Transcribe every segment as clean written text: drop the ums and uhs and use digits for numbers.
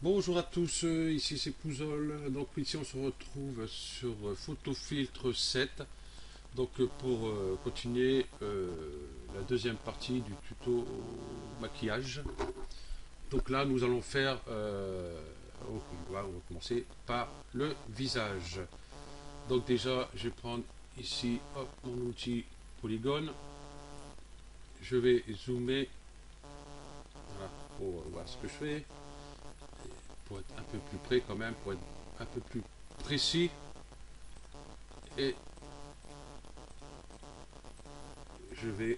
Bonjour à tous, ici c'est Pouzol. Donc ici on se retrouve sur Photofiltre 7. Donc pour continuer la deuxième partie du tuto maquillage. Donc là nous allons faire, on va commencer par le visage. Donc déjà je vais prendre ici hop, mon outil polygone. Je vais zoomer, voilà, pour voir ce que je fais, pour être un peu plus près quand même, pour être un peu plus précis. Et je vais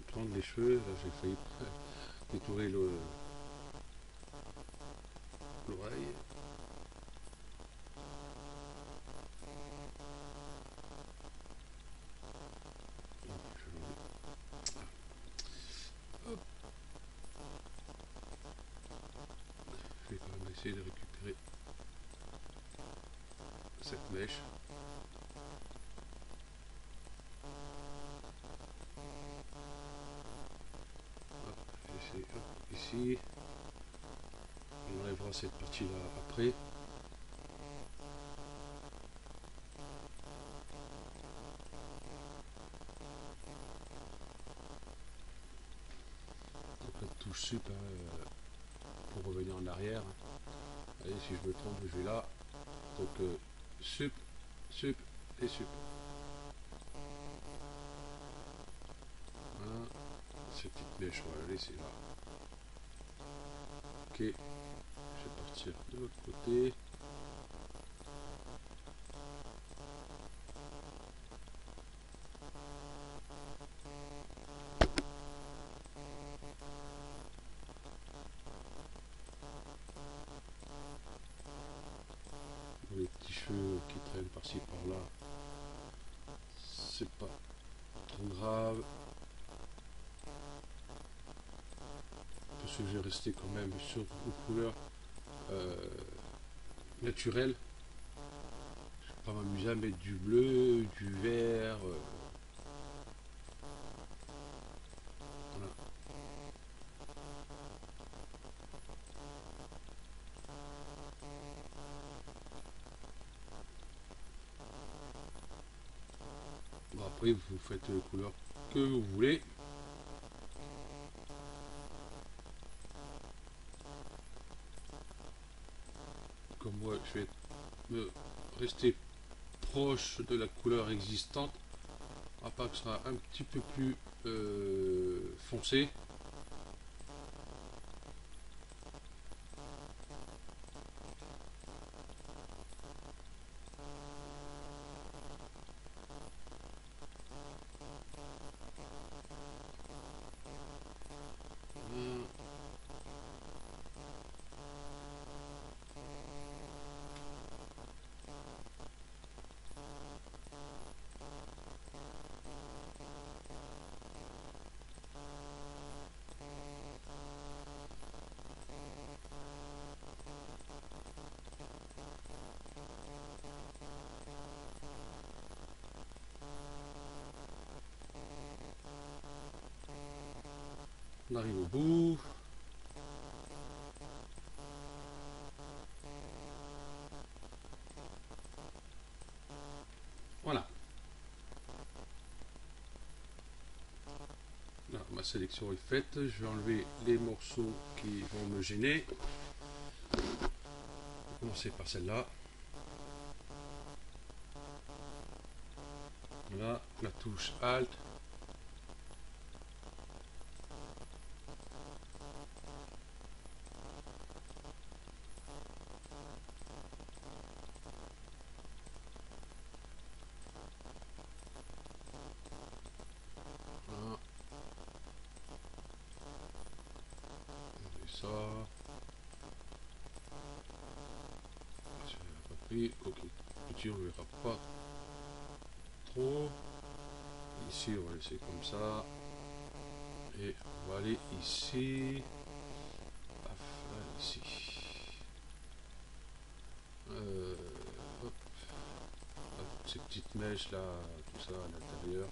prendre les cheveux. Là, j'ai failli détourer l'oreille. Je vais quand même essayer de récupérer cette mèche. J'essaie ici. On enlèvera cette partie-là après. Donc la touche sup pour revenir en arrière. Allez, si je me trompe, je vais là. Donc sup, sup et sup. Voilà. Cette petite mèche, on va la laisser là. Ok, je vais partir de l'autre côté. Pour les petits cheveux qui traînent par-ci par-là, c'est pas trop grave. Parce que je vais rester quand même sur une couleur euh, naturelle. Je vais pas m'amuser à mettre du bleu, du vert. Voilà. Bon, après, vous faites les couleurs que vous voulez. Comme moi, je vais me rester proche de la couleur existante, à part que ce sera un petit peu plus foncé. On arrive au bout. Voilà. Là, ma sélection est faite. Je vais enlever les morceaux qui vont me gêner. On va commencer par celle-là. Voilà, la touche Alt. Voilà. Et ça. Je l'ai pas pris. Ok. Petit, on ne verra pas trop. Ici, on va laisser comme ça. Et on va aller ici. Paf, là, ici. Hop, hop, ces petites mèches là, tout ça à l'intérieur.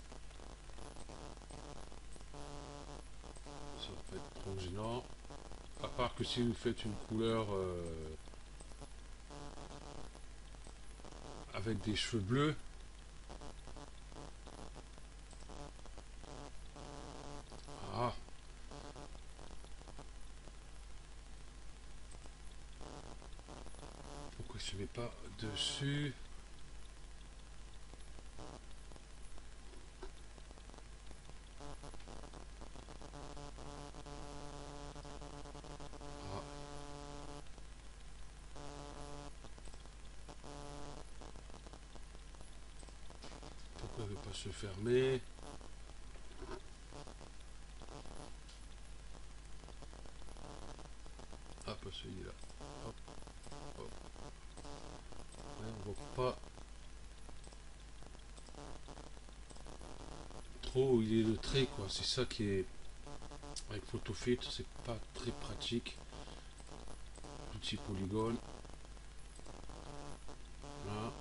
va pas être trop gênant. À part que si vous faites une couleur avec des cheveux bleus, ah, pourquoi je ne mets pas dessus? Ah, pourquoi il ne veut pas se fermer? Ah, pas celui-là. Hop, hop. Ouais, on voit pas trop où il est le trait, quoi. C'est ça qui est... Avec PhotoFiltre, c'est pas très pratique. L'outil polygone. Voilà.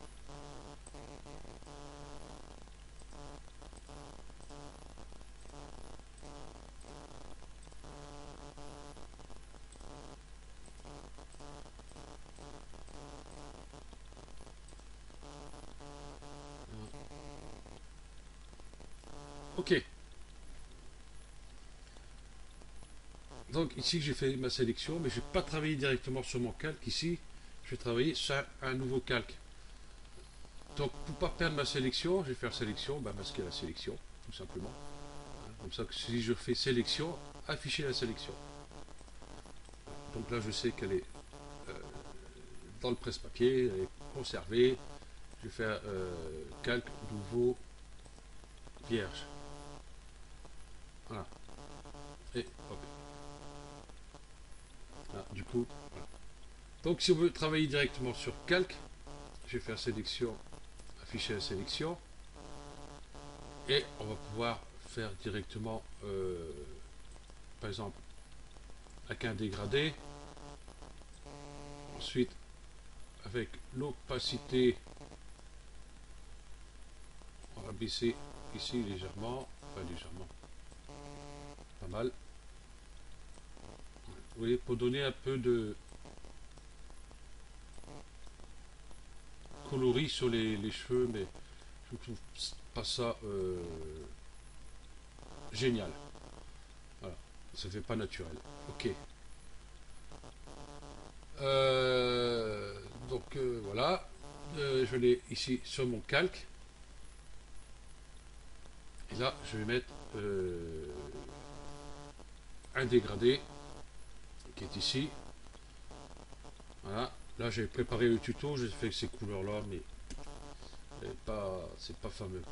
Ok. Donc ici j'ai fait ma sélection, mais je vais pas travailler directement sur mon calque. Ici, je vais travailler sur un nouveau calque. Donc pour pas perdre ma sélection, je vais faire sélection, bah, masquer la sélection, tout simplement. Comme ça que si je fais sélection, afficher la sélection. Donc là je sais qu'elle est dans le presse-papier, elle est conservée. Je vais faire calque nouveau vierge. Voilà. Et hop. Là, du coup, voilà. Donc si on veut travailler directement sur calque, je vais faire sélection, afficher la sélection. Et on va pouvoir faire directement, par exemple, avec un dégradé. Ensuite, avec l'opacité, on va baisser ici légèrement, pas légèrement, pas mal. Vous voyez, pour donner un peu de coloris sur les cheveux, mais je ne trouve pas ça génial. Voilà, ça fait pas naturel. Ok. Donc voilà, je l'ai ici sur mon calque. Et là, je vais mettre un dégradé qui est ici. Voilà. Là, j'ai préparé le tuto, j'ai fait ces couleurs-là, mais c'est pas fameux.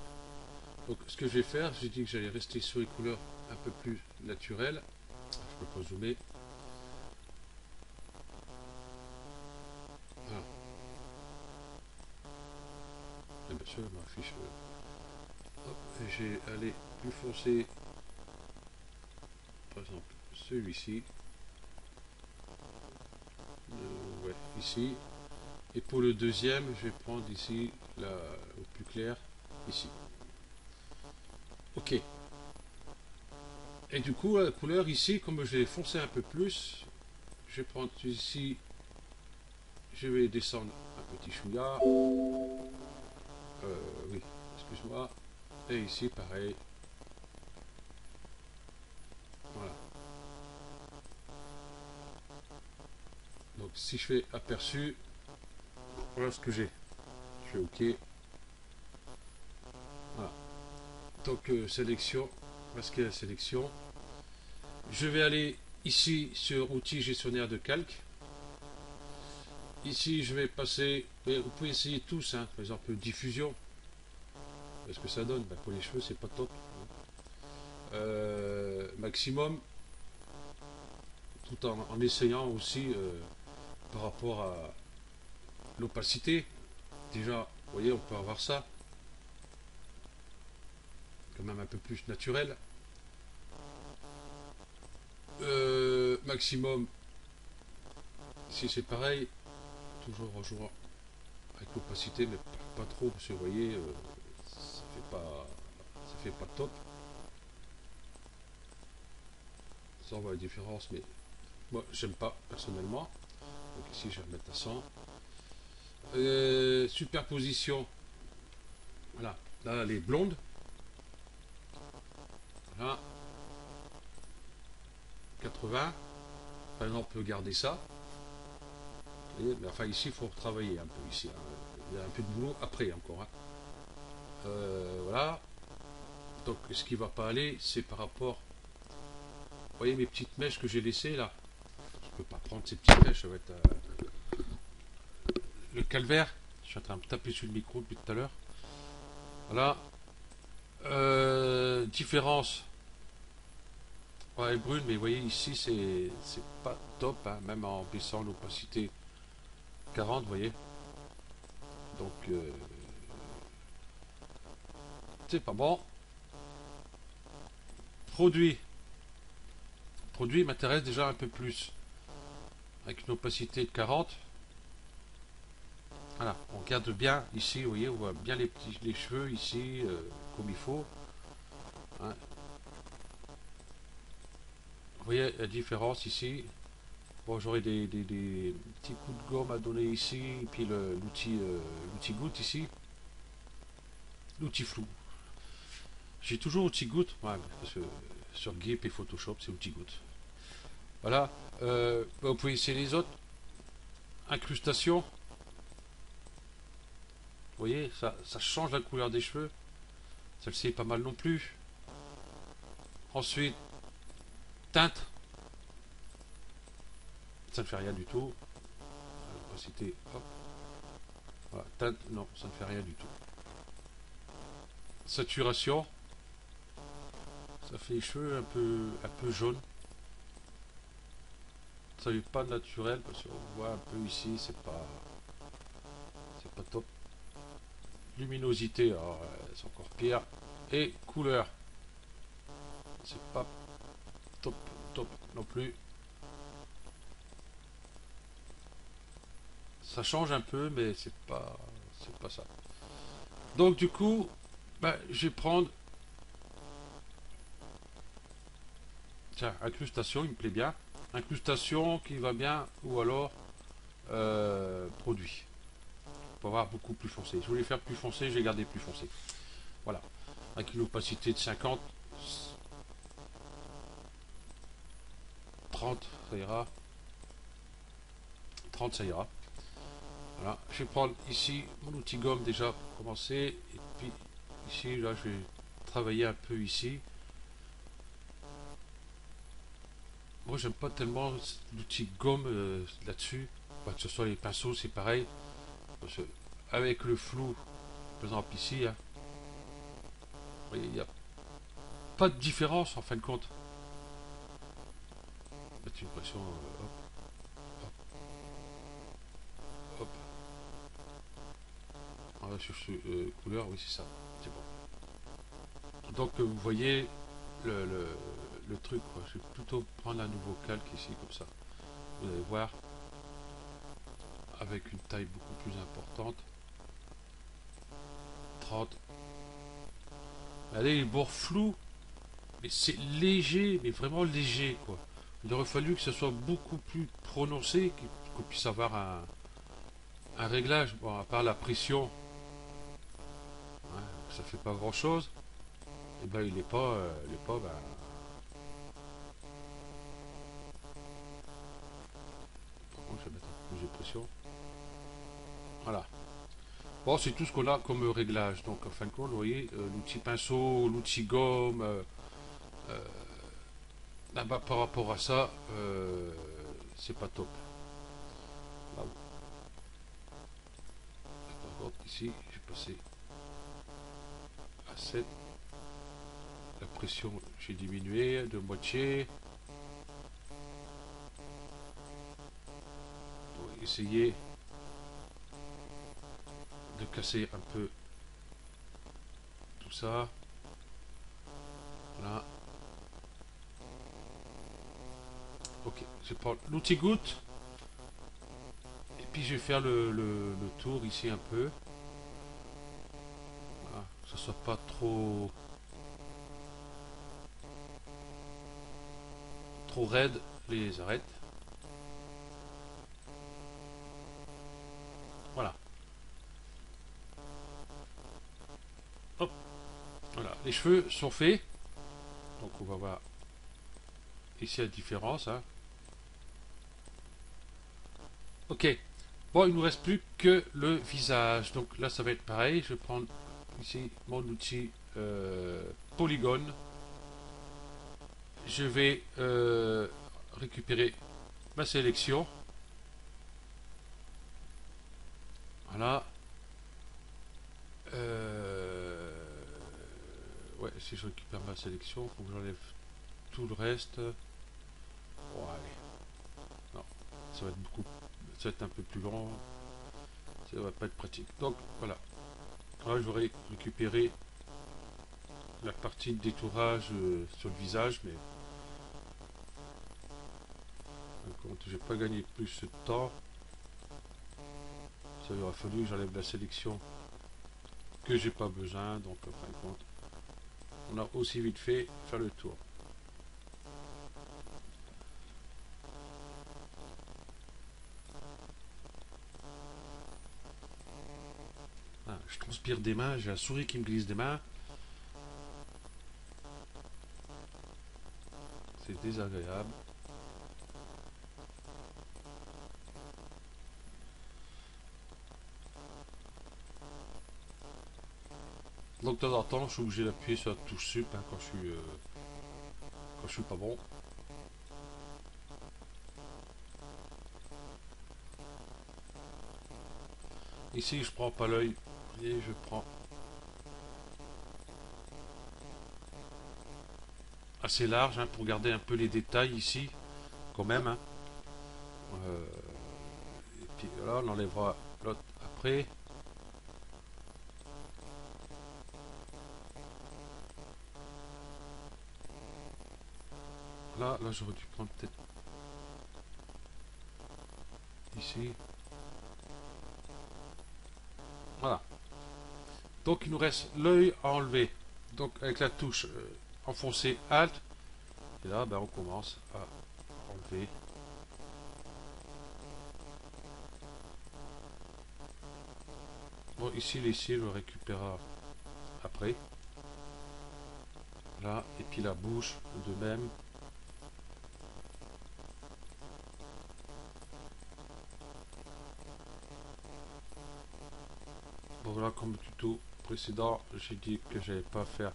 Donc, ce que je vais faire, j'ai dit que j'allais rester sur les couleurs un peu plus naturelles. Je peux pas zoomer. Voilà. Et bien sûr, ma fiche. J'ai allé plus foncé, par exemple, celui-ci. Ouais, ici. Et pour le deuxième, je vais prendre ici, là, au plus clair, ici. Ok. Et du coup, la couleur ici, comme je l'ai foncé un peu plus, je vais prendre ici, je vais descendre un petit chouïa. Oui, excuse-moi. Et ici, pareil. Voilà. Donc, si je fais aperçu, voilà ce que j'ai. Je fais OK. Voilà. Donc, sélection, masquer la sélection. Je vais aller ici sur outils gestionnaire de calque. Ici, je vais passer, vous pouvez essayer tous, hein, par exemple diffusion. Ce que ça donne, ben, pour les cheveux, c'est pas top. Maximum, tout en essayant aussi par rapport à l'opacité. Déjà, vous voyez, on peut avoir ça, quand même un peu plus naturel. Maximum, ici c'est pareil, toujours en jouant avec l'opacité, mais pas trop, parce que vous voyez, ça fait pas top. Ça on voit la différence, mais moi j'aime pas personnellement. Donc ici je vais remettre à 100. Superposition, voilà, là les blondes, voilà, 80. Par exemple, on peut garder ça. Vous voyez, mais enfin ici il faut retravailler un peu ici, hein. Il y a un peu de boulot après encore, hein. Voilà. Donc ce qui va pas aller, c'est par rapport. Vous voyez mes petites mèches que j'ai laissées là. Je peux pas prendre ces petites mèches, ça va être le calvaire. Je suis en train de me taper sur le micro depuis tout à l'heure. Voilà. Différence. Ouais, elle brûle, mais vous voyez ici c'est pas top, hein, même en baissant l'opacité 40, vous voyez. Donc c'est pas bon. Produit. Produit m'intéresse déjà un peu plus. Avec une opacité de 40. Voilà, on regarde bien ici, vous voyez, on voit bien les cheveux ici, comme il faut. Hein. Vous voyez la différence ici. Bon, j'aurai des petits coups de gomme à donner ici, et puis l'outil goutte ici. L'outil flou. J'ai toujours outil goutte, ouais, parce que sur GIMP et Photoshop, c'est outil goutte. Voilà. Vous pouvez essayer les autres. Incrustation. Vous voyez, ça change la couleur des cheveux. Celle-ci est pas mal non plus. Ensuite, teinte. Ça ne fait rien du tout. L'opacité, hop. Voilà, teinte, non, ça ne fait rien du tout. Saturation. Ça fait les cheveux un peu jaunes. Ça n'est pas naturel parce qu'on voit un peu ici, c'est pas top. Luminosité, alors, c'est encore pire. Et couleur, c'est pas top non plus. Ça change un peu, mais c'est pas ça. Donc du coup, ben, je vais prendre, tiens, incrustation, il me plaît bien. Incrustation qui va bien, ou alors produit. Pour avoir beaucoup plus foncé. Je voulais faire plus foncé, j'ai gardé plus foncé. Voilà. Avec une opacité de 50, 30, ça ira. 30, ça ira. Voilà. Je vais prendre ici mon outil gomme déjà pour commencer. Et puis ici, là, je vais travailler un peu ici. Moi, j'aime pas tellement l'outil gomme là-dessus. Bah, que ce soit les pinceaux, c'est pareil. Parce que avec le flou, par exemple ici, hein, il n'y a pas de différence en fin de compte. Mettre une pression, hop, hop, hop. On va sur couleur, oui, c'est ça. C'est bon. Donc, vous voyez le truc, quoi. Je vais plutôt prendre un nouveau calque ici, comme ça. Vous allez voir, avec une taille beaucoup plus importante. 30. Allez, les bords flous, mais c'est léger, mais vraiment léger, quoi. Il aurait fallu que ce soit beaucoup plus prononcé, qu'on puisse avoir un réglage. Bon, à part la pression, hein, ça fait pas grand chose. Et ben il est pas, ben, par contre, je vais mettre un peu plus de pression. Voilà. Bon, c'est tout ce qu'on a comme réglage. Donc, en fin de compte, vous voyez, l'outil pinceau, l'outil gomme, là-bas, par rapport à ça, c'est pas top. Là, par contre, ici, j'ai passé à 7. La pression, j'ai diminué de moitié. Pour essayer de casser un peu tout ça. Voilà. Ok, je prends l'outil goutte. Et puis je vais faire le tour ici un peu. Voilà, que ça soit pas trop trop raides, les arrête. Voilà. Hop. Voilà. Les cheveux sont faits. Donc on va voir ici la différence. Hein. Ok. Bon, il ne nous reste plus que le visage. Donc là, ça va être pareil. Je vais prendre ici mon outil polygone. Je vais récupérer ma sélection. Voilà. Ouais, si je récupère ma sélection, il faut que j'enlève tout le reste. Bon, allez. Non, ça va être beaucoup. Ça va être un peu plus long. Ça va pas être pratique. Donc, voilà. Là, j'aurais récupéré la partie de détourage sur le visage, mais compte, j'ai pas gagné plus de temps. Ça il aura fallu que j'enlève la sélection que j'ai pas besoin, donc en fin de compte, on a aussi vite fait faire le tour. Ah, je transpire des mains, j'ai la souris qui me glisse des mains. C'est désagréable. Donc de temps en temps, je suis obligé d'appuyer sur la touche sup hein, quand je suis pas bon. Ici, je prends pas l'œil et je prends assez large hein, pour garder un peu les détails ici, quand même. Hein. Et puis voilà, on enlèvera l'autre après. Là j'aurais dû prendre peut-être ici. Voilà. Donc il nous reste l'œil à enlever. Donc avec la touche enfoncée Alt. Et là ben, on commence à enlever. Bon ici les cils on récupérera après. Là et puis la bouche de même. Bon voilà comme le tuto précédent j'ai dit que j'allais pas faire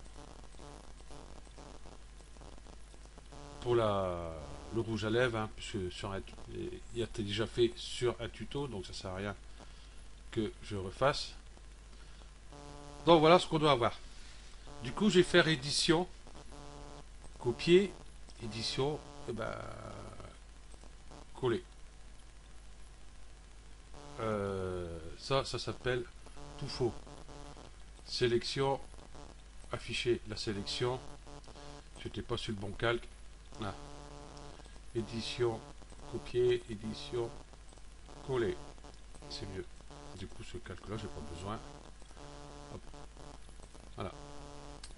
pour le rouge à lèvres hein, puisque sur il a déjà fait sur un tuto donc ça sert à rien que je refasse. Donc voilà ce qu'on doit avoir. Du coup, je vais faire édition, copier, édition, et ben coller. Ça s'appelle tout faux. Sélection, afficher la sélection. J'étais pas sur le bon calque. Là. Édition, copier, édition, coller. C'est mieux. Du coup, ce calque-là, j'ai pas besoin. Hop. Voilà.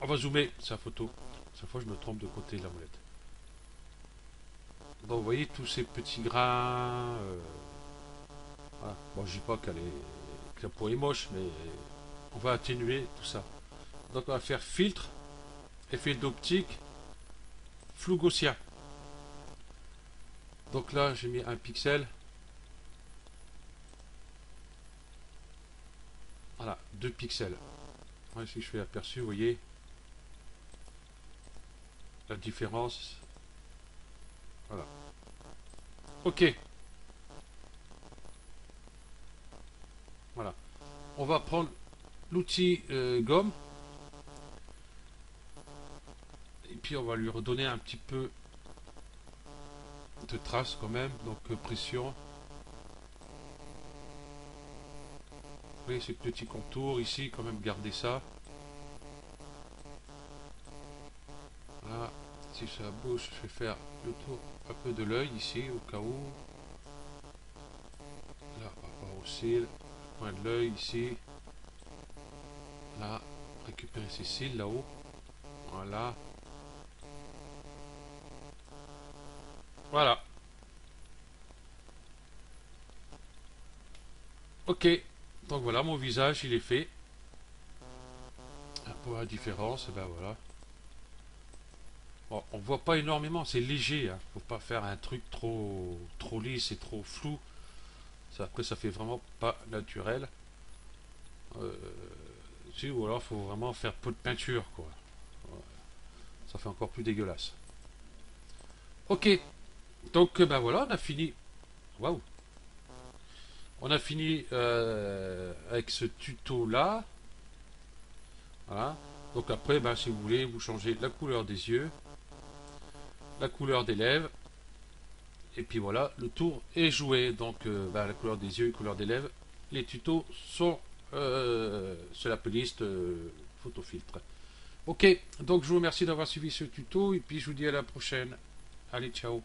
On va zoomer sa photo. Chaque fois, je me trompe de côté de la molette. Donc, vous voyez tous ces petits grains. Voilà. Bon, je dis pas que la peau est moche, mais on va atténuer tout ça. Donc, on va faire filtre, effet d'optique, flou gaussien. Donc là, j'ai mis un pixel. Voilà, 2 pixels. Ouais, si je fais aperçu, vous voyez la différence. Voilà. Ok. Voilà. On va prendre l'outil gomme. Et puis on va lui redonner un petit peu de traces quand même. Donc pression. Vous voyez ces petits contours ici, quand même garder ça. Là, si ça bouge, je vais faire le tour un peu de l'œil ici, au cas où. Là, par rapport au cils, point de l'œil ici. Là, récupérer ces cils là-haut. Voilà. Voilà. Ok. Donc voilà, mon visage, il est fait. Pour la différence, et ben voilà. Bon, on voit pas énormément, c'est léger. Hein. Faut pas faire un truc trop lisse et trop flou. Ça, après, ça fait vraiment pas naturel. Euh, Si, ou alors, faut vraiment faire peu de peinture, quoi. Ouais, ça fait encore plus dégueulasse. Ok, donc ben voilà, on a fini. Waouh, on a fini avec ce tuto là. Voilà. Donc après, ben, si vous voulez, vous changez la couleur des yeux, la couleur des lèvres, et puis voilà, le tour est joué. Donc ben, la couleur des yeux, la couleur des lèvres, les tutos sont sur la playlist photofiltre. Ok, donc je vous remercie d'avoir suivi ce tuto, et puis je vous dis à la prochaine. Allez, ciao.